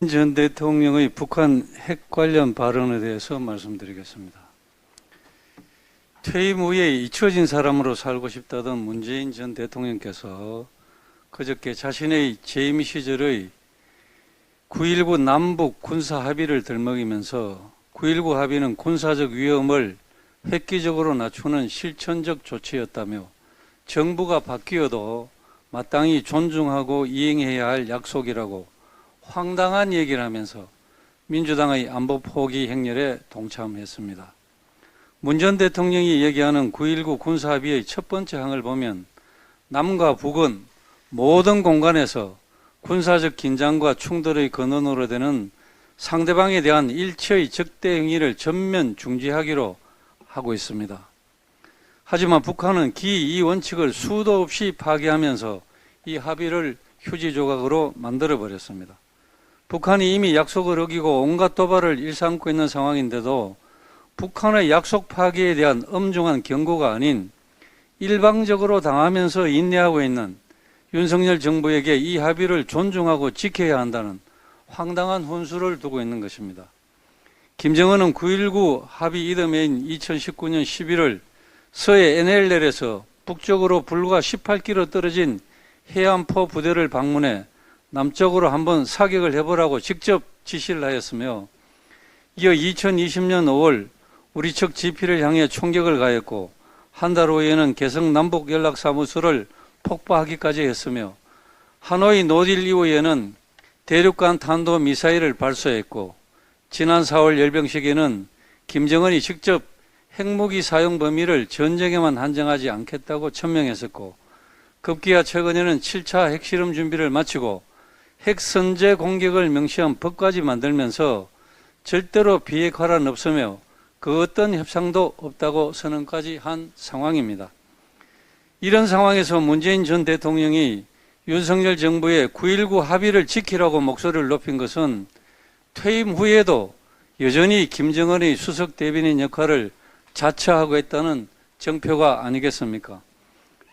전 대통령의 북한 핵 관련 발언에 대해서 말씀드리겠습니다. 퇴임 후에 잊혀진 사람으로 살고 싶다던 문재인 전 대통령께서 그저께 자신의 재임 시절의 9.19 남북 군사 합의를 들먹이면서 9.19 합의는 군사적 위험을 획기적으로 낮추는 실천적 조치였다며 정부가 바뀌어도 마땅히 존중하고 이행해야 할 약속이라고 황당한 얘기를 하면서 민주당의 안보 포기 행렬에 동참했습니다. 문 전 대통령이 얘기하는 9.19 군사합의의 첫 번째 항을 보면 남과 북은 모든 공간에서 군사적 긴장과 충돌의 근원으로 되는 상대방에 대한 일체의 적대 행위를 전면 중지하기로 하고 있습니다. 하지만 북한은 이 원칙을 수도 없이 파기하면서 이 합의를 휴지 조각으로 만들어버렸습니다. 북한이 이미 약속을 어기고 온갖 도발을 일삼고 있는 상황인데도 북한의 약속 파기에 대한 엄중한 경고가 아닌 일방적으로 당하면서 인내하고 있는 윤석열 정부에게 이 합의를 존중하고 지켜야 한다는 황당한 훈수를 두고 있는 것입니다. 김정은은 9.19 합의 이듬해인 2019년 11월 서해 NLL에서 북쪽으로 불과 18km 떨어진 해안포 부대를 방문해 남쪽으로 한번 사격을 해보라고 직접 지시를 하였으며 이어 2020년 5월 우리 측 지피를 향해 총격을 가했고 한 달 후에는 개성 남북연락사무소를 폭파하기까지 했으며 하노이 노딜 이후에는 대륙간 탄도미사일을 발사했고 지난 4월 열병식에는 김정은이 직접 핵무기 사용 범위를 전쟁에만 한정하지 않겠다고 천명했었고 급기야 최근에는 7차 핵실험 준비를 마치고 핵선제 공격을 명시한 법까지 만들면서 절대로 비핵화란 없으며 그 어떤 협상도 없다고 선언까지 한 상황입니다. 이런 상황에서 문재인 전 대통령이 윤석열 정부의 9.19 합의를 지키라고 목소리를 높인 것은 퇴임 후에도 여전히 김정은의 수석 대변인 역할을 자처하고 있다는 정표가 아니겠습니까?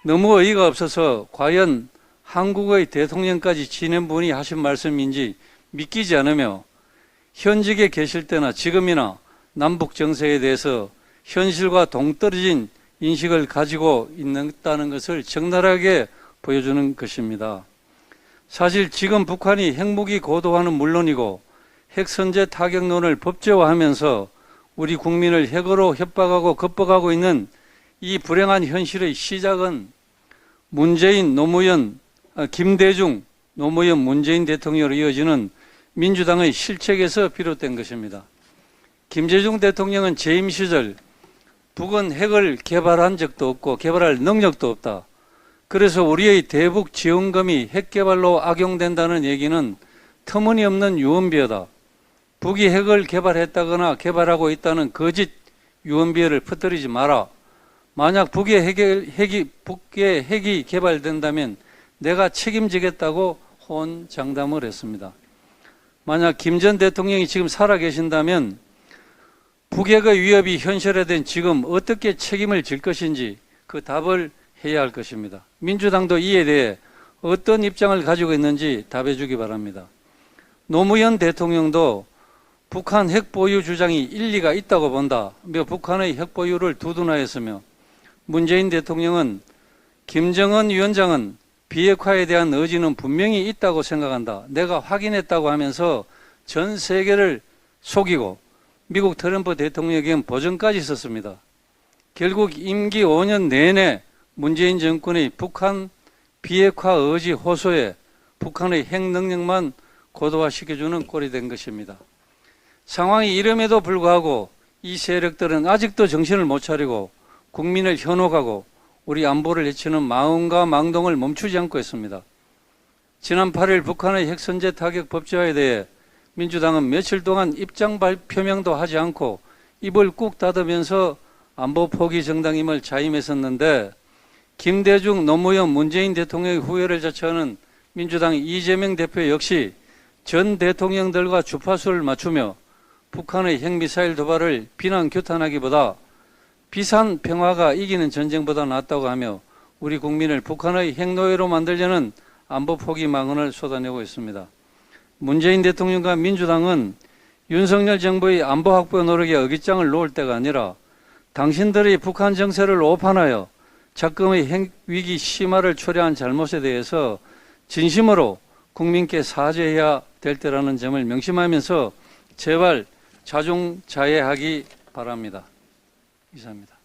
너무 어이가 없어서 과연 한국의 대통령까지 지낸 분이 하신 말씀인지 믿기지 않으며 현직에 계실 때나 지금이나 남북 정세에 대해서 현실과 동떨어진 인식을 가지고 있다는 것을 적나라하게 보여주는 것입니다. 사실 지금 북한이 핵무기 고도화는 물론이고 핵선제 타격론을 법제화하면서 우리 국민을 핵으로 협박하고 겁박하고 있는 이 불행한 현실의 시작은 문재인, 노무현, 김대중, 노무현, 문재인 대통령으로 이어지는 민주당의 실책에서 비롯된 것입니다. 김대중 대통령은 재임 시절 북은 핵을 개발한 적도 없고 개발할 능력도 없다. 그래서 우리의 대북 지원금이 핵 개발로 악용된다는 얘기는 터무니없는 유언비어다. 북이 핵을 개발했다거나 개발하고 있다는 거짓 유언비어를 퍼뜨리지 마라. 만약 북의 핵이 개발된다면 내가 책임지겠다고 호언장담을 했습니다. 만약 김 전 대통령이 지금 살아계신다면 북핵의 위협이 현실화된 지금 어떻게 책임을 질 것인지 그 답을 해야 할 것입니다. 민주당도 이에 대해 어떤 입장을 가지고 있는지 답해 주기 바랍니다. 노무현 대통령도 북한 핵 보유 주장이 일리가 있다고 본다며 북한의 핵 보유를 두둔하였으며 문재인 대통령은 김정은 위원장은 비핵화에 대한 의지는 분명히 있다고 생각한다. 내가 확인했다고 하면서 전 세계를 속이고 미국 트럼프 대통령에게는 보전까지 썼습니다. 결국 임기 5년 내내 문재인 정권의 북한 비핵화 의지 호소에 북한의 핵 능력만 고도화시켜주는 꼴이 된 것입니다. 상황이 이름에도 불구하고 이 세력들은 아직도 정신을 못 차리고 국민을 현혹하고 우리 안보를 해치는 마음과 망동을 멈추지 않고 있습니다. 지난 8일 북한의 핵선제 타격 법제화에 대해 민주당은 며칠 동안 입장 표명도 하지 않고 입을 꾹 닫으면서 안보 포기 정당임을 자임했었는데 김대중, 노무현, 문재인 대통령의 후예를 자처하는 민주당 이재명 대표 역시 전 대통령들과 주파수를 맞추며 북한의 핵미사일 도발을 비난 규탄하기보다 비산 평화가 이기는 전쟁보다 낫다고 하며 우리 국민을 북한의 핵노예로 만들려는 안보 포기 망언을 쏟아내고 있습니다. 문재인 대통령과 민주당은 윤석열 정부의 안보 확보 노력에 어깃장을 놓을 때가 아니라 당신들의 북한 정세를 오판하여 적금의 위기 심화를 초래한 잘못에 대해서 진심으로 국민께 사죄해야 될 때라는 점을 명심하면서 제발 자중자애하기 바랍니다. 이상입니다.